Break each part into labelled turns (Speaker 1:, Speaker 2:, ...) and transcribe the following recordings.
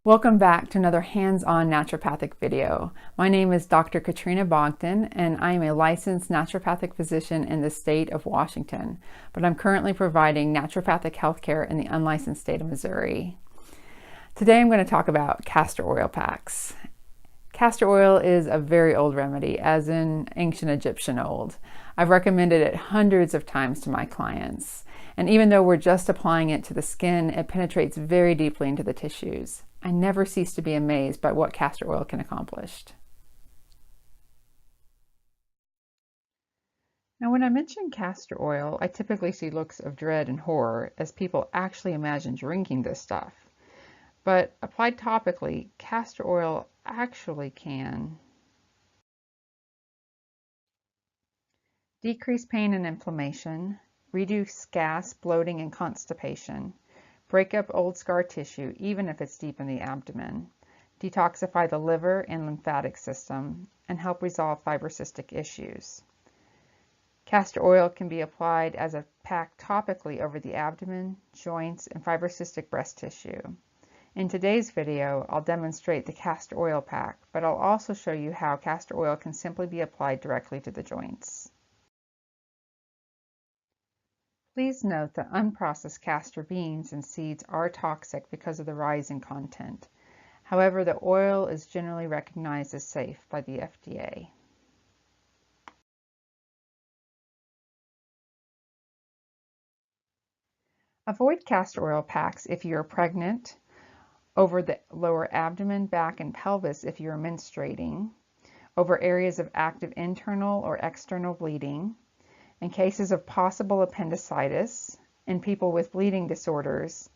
Speaker 1: Welcome back to another hands-on naturopathic video. My name is Dr. Katrina Bogdan, and I am a licensed naturopathic physician in the state of Washington, but I'm currently providing naturopathic healthcare in the unlicensed state of Missouri. Today I'm going to talk about castor oil packs. Castor oil is a very old remedy, as in ancient Egyptian old. I've recommended it hundreds of times to my clients, and even though we're just applying it to the skin, it penetrates very deeply into the tissues. I never cease to be amazed by what castor oil can accomplish. Now, when I mention castor oil, I typically see looks of dread and horror as people actually imagine drinking this stuff. But applied topically, castor oil actually can decrease pain and inflammation, reduce gas, bloating, and constipation, break up old scar tissue, even if it's deep in the abdomen, detoxify the liver and lymphatic system, and help resolve fibrocystic issues. Castor oil can be applied as a pack topically over the abdomen, joints, and fibrocystic breast tissue. In today's video, I'll demonstrate the castor oil pack, but I'll also show you how castor oil can simply be applied directly to the joints. Please note that unprocessed castor beans and seeds are toxic because of the ricin content. However, the oil is generally recognized as safe by the FDA. Avoid castor oil packs if you are pregnant, over the lower abdomen, back, and pelvis if you are menstruating, over areas of active internal or external bleeding, in cases of possible appendicitis, in people with bleeding disorders,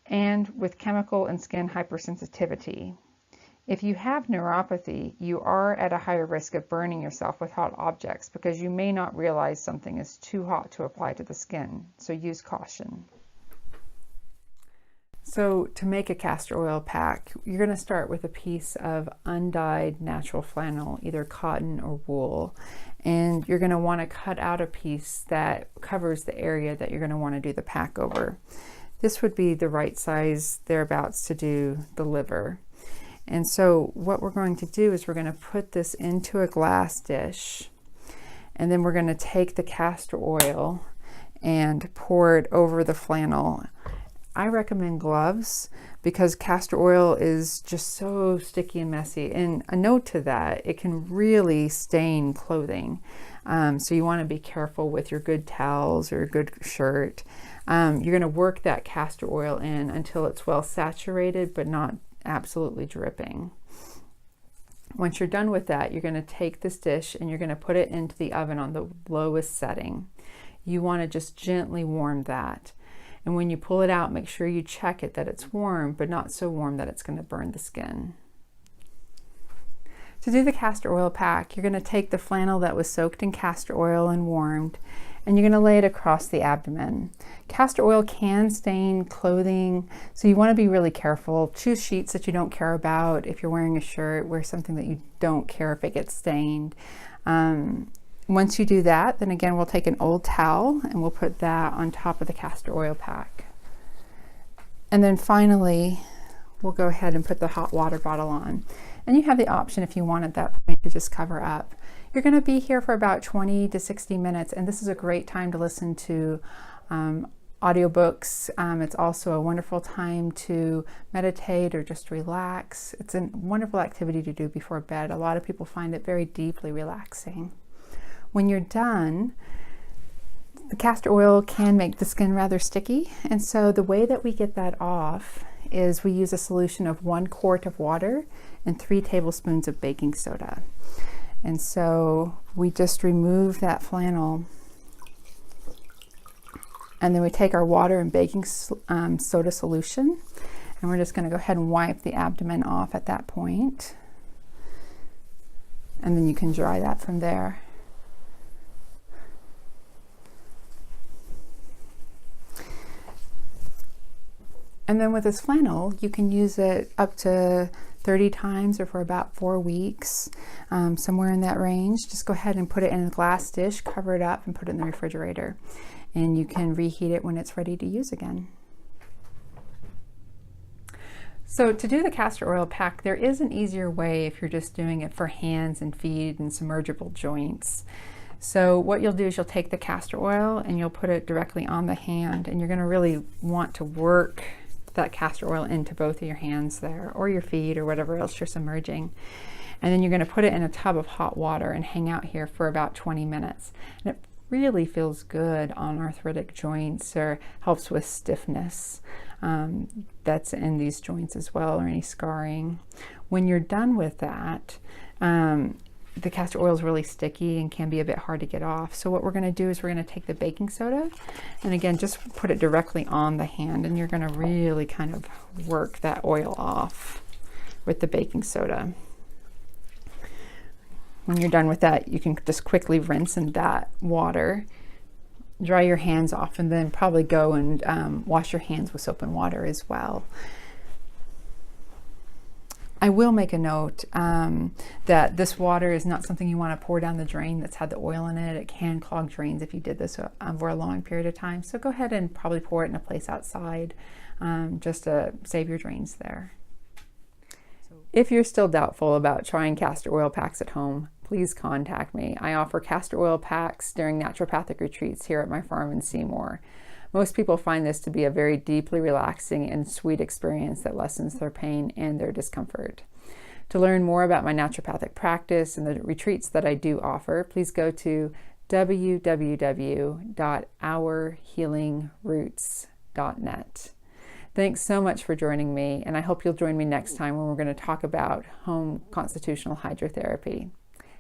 Speaker 1: and with chemical and skin hypersensitivity. If you have neuropathy, you are at a higher risk of burning yourself with hot objects because you may not realize something is too hot to apply to the skin, so use caution. So to make a castor oil pack, you're going to start with a piece of undyed natural flannel, either cotton or wool, and you're going to want to cut out a piece that covers the area that you're going to want to do the pack over. This would be the right size thereabouts to do the liver. And so what we're going to do is we're going to put this into a glass dish, and then we're going to take the castor oil and pour it over the flannel. I recommend gloves because castor oil is just so sticky and messy. And a note to that, it can really stain clothing. So you want to be careful with your good towels or a good shirt. You're going to work that castor oil in until it's well saturated, but not absolutely dripping. Once you're done with that, you're going to take this dish and you're going to put it into the oven on the lowest setting. You want to just gently warm that. And when you pull it out, make sure you check it that it's warm, but not so warm that it's going to burn the skin. To do the castor oil pack, you're going to take the flannel that was soaked in castor oil and warmed, and you're going to lay it across the abdomen. Castor oil can stain clothing, so you want to be really careful. Choose sheets that you don't care about. If you're wearing a shirt, wear something that you don't care if it gets stained. Once you do that, then again, we'll take an old towel and we'll put that on top of the castor oil pack. And then finally, we'll go ahead and put the hot water bottle on. And you have the option, if you want at that point, to just cover up. You're going to be here for about 20 to 60 minutes, and this is a great time to listen to audiobooks. It's also a wonderful time to meditate or just relax. It's a wonderful activity to do before bed. A lot of people find it very deeply relaxing. When you're done, the castor oil can make the skin rather sticky, and so the way that we get that off is we use a solution of 1 quart of water and 3 tablespoons of baking soda. And so we just remove that flannel, and then we take our water and baking soda solution, and we're just going to go ahead and wipe the abdomen off at that point, and then you can dry that from there. And then with this flannel, you can use it up to 30 times or for about 4 weeks, somewhere in that range. Just go ahead and put it in a glass dish, cover it up, and put it in the refrigerator. And you can reheat it when it's ready to use again. So to do the castor oil pack, there is an easier way if you're just doing it for hands and feet and submergible joints. So what you'll do is you'll take the castor oil and you'll put it directly on the hand, and you're going to really want to work that castor oil into both of your hands there, or your feet, or whatever else you're submerging. And then you're going to put it in a tub of hot water and hang out here for about 20 minutes. And it really feels good on arthritic joints, or helps with stiffness that's in these joints as well, or any scarring. When you're done with that, the castor oil is really sticky and can be a bit hard to get off. So what we're going to do is we're going to take the baking soda, and again, just put it directly on the hand, and you're going to really kind of work that oil off with the baking soda. When you're done with that, you can just quickly rinse in that water, dry your hands off, and then probably go and wash your hands with soap and water as well. I will make a note that this water is not something you want to pour down the drain that's had the oil in it. It can clog drains if you did this over a long period of time. So go ahead and probably pour it in a place outside just to save your drains there. If you're still doubtful about trying castor oil packs at home, please contact me. I offer castor oil packs during naturopathic retreats here at my farm in Seymour. Most people find this to be a very deeply relaxing and sweet experience that lessens their pain and their discomfort. To learn more about my naturopathic practice and the retreats that I do offer, please go to www.ourhealingroots.net. Thanks so much for joining me, and I hope you'll join me next time when we're going to talk about home constitutional hydrotherapy.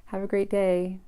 Speaker 1: Have a great day.